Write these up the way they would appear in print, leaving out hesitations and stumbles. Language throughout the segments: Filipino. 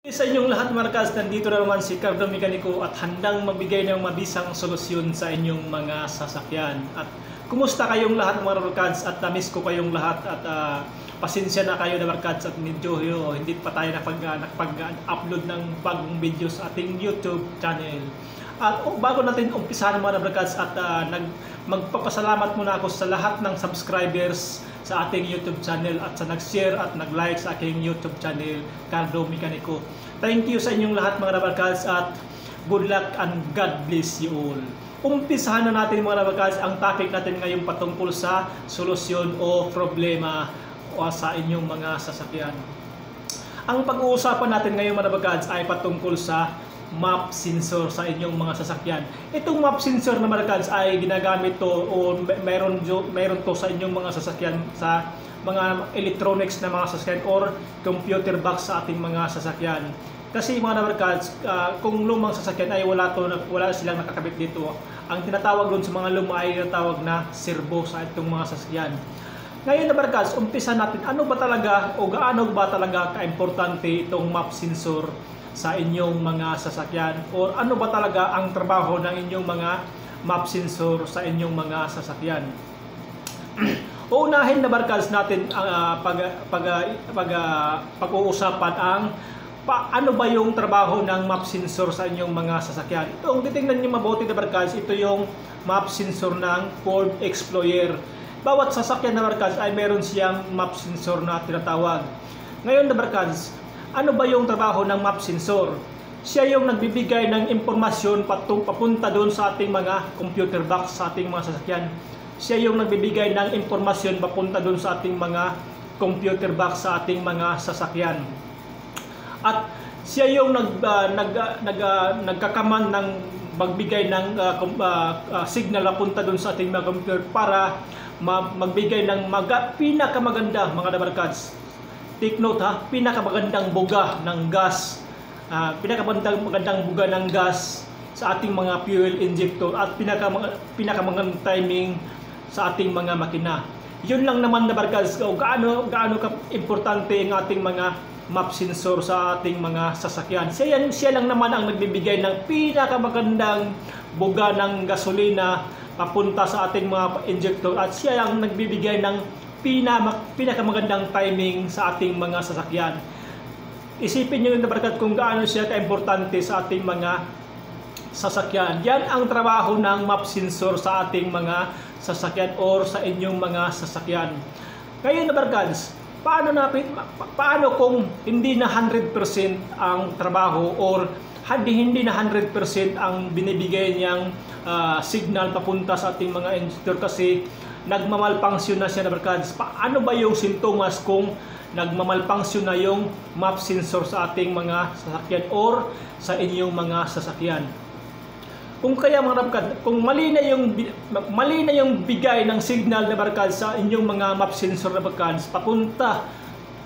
Sa inyong lahat mga Barkads, nandito na naman si Cardo Mekaniko at handang magbigay ng mabisang solusyon sa inyong mga sasakyan. At kumusta kayong lahat mga Barkads, at namiss ko kayong lahat at pasensya na kayo na Barkads at medyo hindi pa tayo nakapag-upload ng bagong video sa ating YouTube channel. At bago natin umpisahan mga Barkads at magpapasalamat muna ako sa lahat ng subscribers sa ating YouTube channel at sa nag-share at nag-like sa aking YouTube channel, Cardo Mekaniko. Thank you sa inyong lahat mga Barkads at good luck and God bless you all. Umpisahan na natin mga Barkads ang topic natin ngayon patungkol sa solusyon o problema sa inyong mga sasakyan. Ang pag-uusapan natin ngayon mga Barkads ay patungkol sa map sensor sa inyong mga sasakyan. Itong map sensor na Barkads ay ginagamit to o meron to sa inyong mga sasakyan sa mga electronics na mga sasakyan or computer box sa ating mga sasakyan. Kasi mga Barkads, kung lumang sasakyan ay wala silang nakakabit dito. Ang tinatawag doon sa mga luma ay tinatawag na servo sa itong mga sasakyan. Ngayon na Barkads, umpisa natin ano ba talaga o gaano ba talaga kaimportante itong map sensor sa inyong mga sasakyan or ano ba talaga ang trabaho ng inyong mga map sensor sa inyong mga sasakyan. Uunahin na Barkads natin ang pag-uusapan ang ano ba yung trabaho ng map sensor sa inyong mga sasakyan. Ito, kung titingnan niyo mabuti na Barkads, ito yung map sensor ng Ford Explorer. Bawat sasakyan na Barkads ay meron siyang map sensor na tinatawag. Ngayon na Barkads, ano ba yung trabaho ng map sensor? Siya yung nagbibigay ng impormasyon papunta doon sa ating mga computer box sa ating mga sasakyan. Siya yung nagbibigay ng impormasyon papunta doon sa ating mga computer box sa ating mga sasakyan. At siya yung nagkakaman ng magbigay ng signal papunta doon sa ating mga computer para magbigay ng pinakamaganda mga Barkads. Take note ha, pinakamagandang buga ng gas, pinakamagandang buga ng gas sa ating mga fuel injector at pinakamagandang timing sa ating mga makina. Yun lang naman na Barkads, gaano ka-importante ang ating mga map sensor sa ating mga sasakyan. Siya lang naman ang nagbibigay ng pinakamagandang buga ng gasolina papunta sa ating mga injector at siya ang nagbibigay ng pinakamagandang timing sa ating mga sasakyan. Isipin nyo na Barkads kung gaano siya ka-importante sa ating mga sasakyan. Yan ang trabaho ng map sensor sa ating mga sasakyan or sa inyong mga sasakyan. Ngayon na Barkads, paano kung hindi na 100% ang trabaho or hindi na 100% ang binibigay niyang signal papunta sa ating mga injector kasi nagmamalfunction na siya na Barkads. Paano ba yung sintomas kung nagmamalfunction na yung map sensor sa ating mga sasakyan or sa inyong mga sasakyan? Kung kaya mga Barkads, kung mali na yung bigay ng signal na Barkads sa inyong mga map sensor na Barkads papunta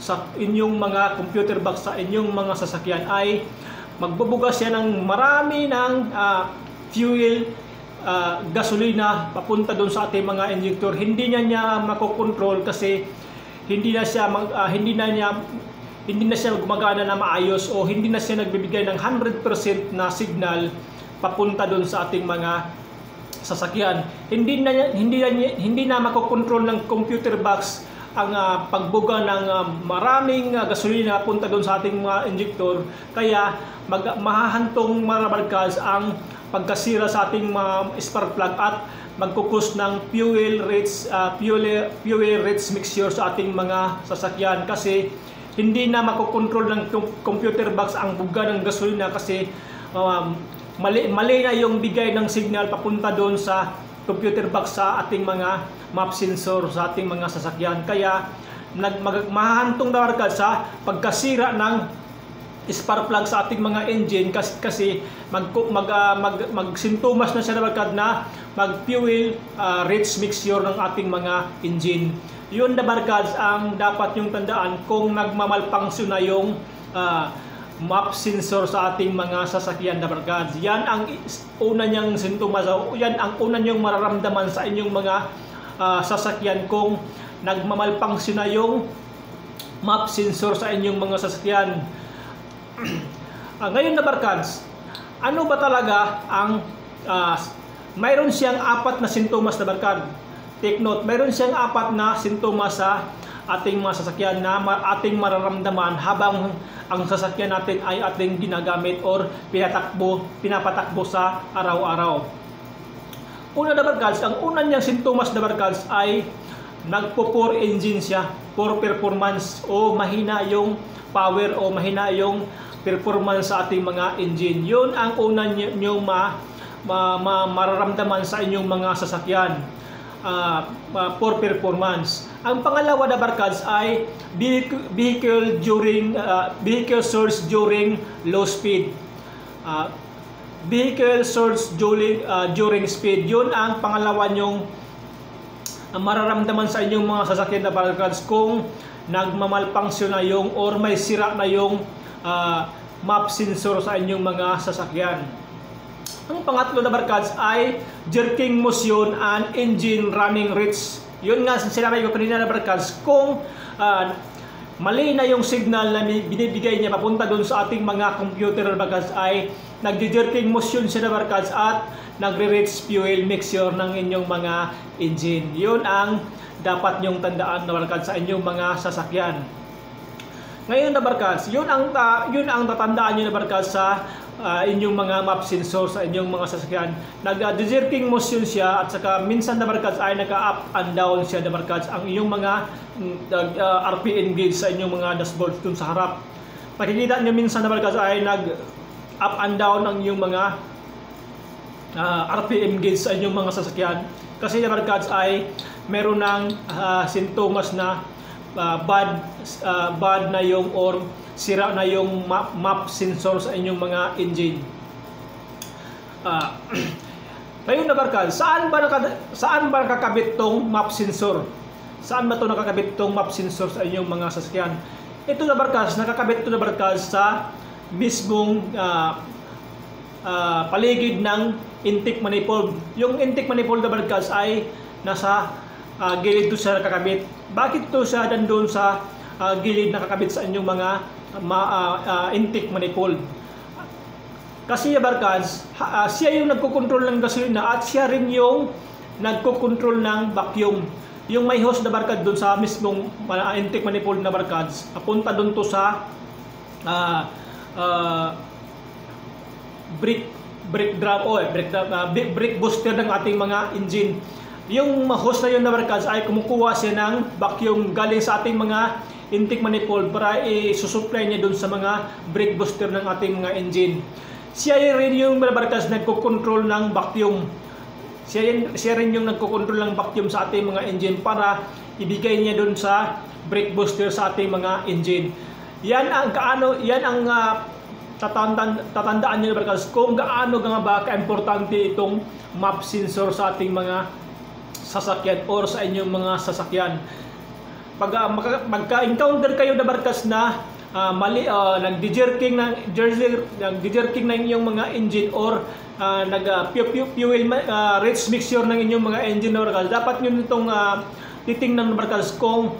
sa inyong mga computer box sa inyong mga sasakyan ay magbubuga siya ng marami ng fuel gasolina papunta doon sa ating mga injector. Hindi niya makokontrol kasi hindi na siya gumagana na maayos o hindi na siya nagbibigay ng 100% na signal papunta doon sa ating mga sasakyan. Hindi na makokontrol ng computer box ang pagbuga ng maraming gasolina papunta doon sa ating mga injector. Kaya mahahantong mga Barkads ang pagkasira sa ating mga spark plug at magkukus ng fuel rich mixture sa ating mga sasakyan kasi hindi na makokontrol ng computer box ang buga ng gasolina kasi mali na yung bigay ng signal papunta doon sa computer box sa ating mga map sensor sa ating mga sasakyan. Kaya mahahantong na Barkads sa pagkasira ng spark plug sa ating mga engine kasi magsintomas na siya na Barkads na mag-fuel rich mixture ng ating mga engine. Yun na Barkads ang dapat yung tandaan kung nagmamalfunction na yung map sensor sa ating mga sasakyan na Barkads. Yan ang una niyang sintomas, yan ang una niyong mararamdaman sa inyong mga sasakyan kung nagmamalfunction na yung map sensor sa inyong mga sasakyan. Ngayon na barkads, ano ba talaga ang mayroon siyang 4 na sintomas na barkad. Take note, mayroon siyang 4 na sintomas sa ating mga sasakyan na ating mararamdaman habang ang sasakyan natin ay ating ginagamit or pinapatakbo sa araw-araw. Una na barkads, ang una niyang sintomas na barkads ay nagpo-poor engine siya, poor performance o mahina yung power o mahina yung performance sa ating mga engine. Yun ang una niyong mararamdaman sa inyong mga sasakyan. Poor performance. Ang pangalawa na barkads ay vehicle surge during low speed. Vehicle surge during speed. Yun ang pangalawa nyong mararamdaman sa inyong mga sasakyan na barkads kung nagmamalfunction na yung or may sira na yung map sensor sa inyong mga sasakyan. Ang pangatlo na barkads ay jerking motion and engine running rates. Yun nga sinabi ko kanina na barkads, kung mali na yung signal na binibigay niya papunta doon sa ating mga computer na barkads ay nagje-jerking motion siya na barkads at nagre-rates fuel mixture ng inyong mga engine. Yun ang dapat nyong tandaan na barkads sa inyong mga sasakyan. Ngayon na barkads, yun ang tatandaan nyo na barkads sa inyong mga map sensor sa inyong mga sasakyan. Nag-jerking motion siya at saka minsan na barkads ay naka-up and down siya na barkads ang inyong mga RPM gauge sa inyong mga dashboard dun sa harap. Makikita nyo minsan na barkads ay nag-up and down ang inyong mga RPM gauge sa inyong mga sasakyan. Kasi na barkads ay meron ng sintomas na bad na yung or sira na yung map sensor sa inyong mga engine. Ngayon na barkads, saan ba nakakabit tong map sensor? Saan ba ito nakakabit tong map sensor sa inyong mga sasakyan? Ito na barkads, nakakabit ito na barkads sa mismong paligid ng intake manifold. Yung intake manifold na barkads ay nasa gilid ito siya nakakabit. Bakit ito siya nandun sa gilid nakakabit sa inyong mga intake manifold? Kasi barkads, siya yung nagkokontrol ng gasolina at siya rin yung nagkokontrol ng vacuum. Yung may hose na barkad doon sa mismong intake manifold na barkads, papunta doon to sa brake booster ng ating mga engine. Yung hose na yun na barkads ay kumukuha siya ng vacuum galing sa ating mga intake manifold para i-supply niya doon sa mga brake booster ng ating mga engine. Siya rin yung barkads nagko-control ng vacuum. Siya rin yung nagko-control ng vacuum sa ating mga engine para ibigay niya doon sa brake booster sa ating mga engine. Yan ang tatandaan niyo barkads kung gaano nga ba ka-importante itong map sensor sa ating mga sasakyan or sa inyong mga sasakyan. Pag magka-encounter kayo na barkads na mali, nagdi-jerking na inyong mga engine or nag-fuel rates mixture ng inyong mga engine na barkads, dapat nyo nitong titingnan na barkads kung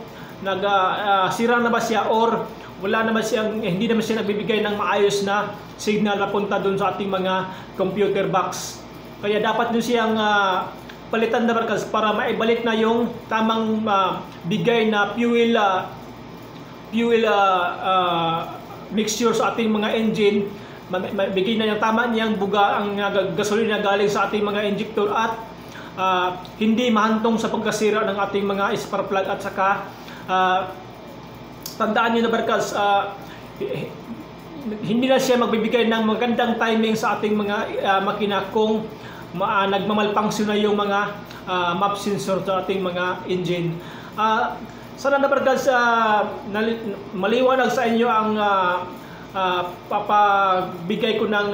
sira na ba siya or wala naman siyang, hindi naman siya nagbibigay ng maayos na signal na punta doon sa ating mga computer box. Kaya dapat nyo siyang palitan na barkads para maibalik na yung tamang bigay na fuel mixture sa ating mga engine. Bigay na yung tama niyang buga ang gasolina galing sa ating mga injector at hindi mahantong sa pagkasira ng ating mga spark plug. At saka tandaan nyo na barkads, hindi na siya magbibigay ng magandang timing sa ating mga makina kung nagmamalfunction na yung mga map sensor sa ating mga engine. Sana na barkads, maliwanag sa inyo ang papabigay ko ng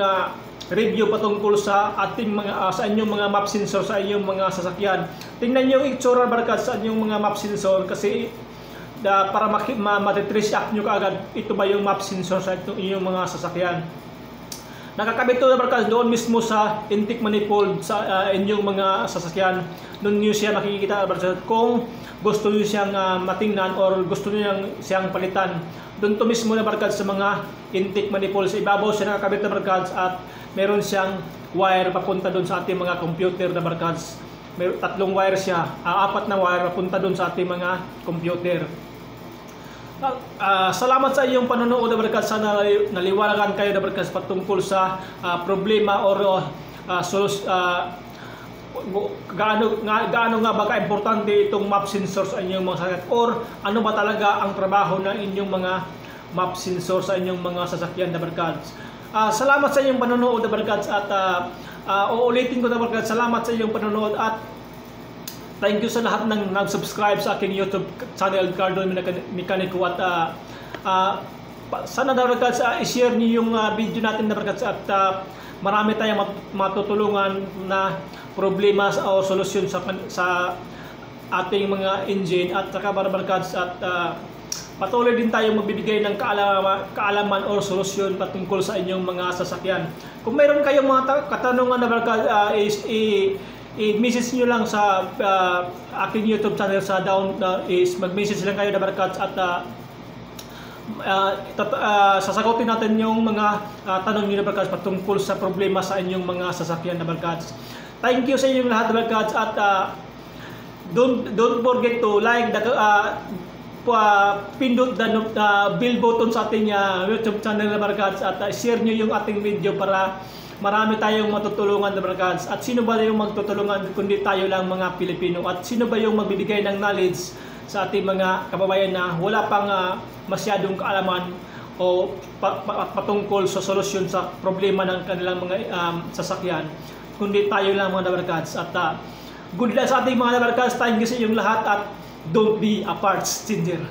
review patungkol sa ating mga sa inyong mga map sensor sa inyong mga sasakyan. Tingnan niyo yung itsura barkads sa inyong mga map sensor kasi para ma-trace up nyo kaagad ito ba yung map sensor sa inyong mga sasakyan. Nakakabit ito na barkads doon mismo sa intake manifold sa inyong mga sasakyan. Doon nyo siya makikita barkads kung gusto nyo siyang matingnan or gusto nyo siyang palitan. doon to mismo na barkads sa mga intake manifold. Sa ibabaw siya nakakabit na barkads at meron siyang wire papunta doon sa ating mga computer na barkads. May tatlong wire siya, apat na wire papunta doon sa ating mga computer. Salamat sa iyong panonood na barkads. Sana naliwanagan kayo na barkads patungkol sa problema or gaano nga ba ka-importante itong map sensor sa inyong mga sasakyan, or ano ba talaga ang trabaho ng inyong mga map sensor sa inyong mga sasakyan na barkads. Salamat sa inyong panonood na barkads at uulitin ko na barkads, salamat sa iyong panonood at thank you sa lahat ng nag-subscribe sa aking YouTube channel, Cardon Mecanico, at sana na barkads i-share niyo yung video natin na barkads at marami tayong matutulungan na problema o solusyon sa ating mga engine at saka barkads at patuloy din tayong magbibigay ng kaalaman o solusyon patungkol sa inyong mga sasakyan. Kung mayroon kayong mga katanungan na barkads, i-message nyo lang sa aking YouTube channel sa mag-message lang kayo na barkads at sasagutin natin yung mga tanong nyo na barkads patungkol sa problema sa inyong mga sasakyan na barkads. Thank you sa inyong lahat na barkads at don't forget to like pindot the bell button sa ating YouTube channel na barkads at share nyo yung ating video para marami tayong matutulungan na barkads. At sino ba yung magtutulungan kundi tayo lang mga Pilipino, at sino ba yung magbibigay ng knowledge sa ating mga kababayan na wala pang masyadong kaalaman o patungkol sa solusyon sa problema ng kanilang mga sasakyan, kundi tayo lang mga barkads. At good luck sa ating mga barkads. Thank you sa inyong lahat at don't be a parts changer.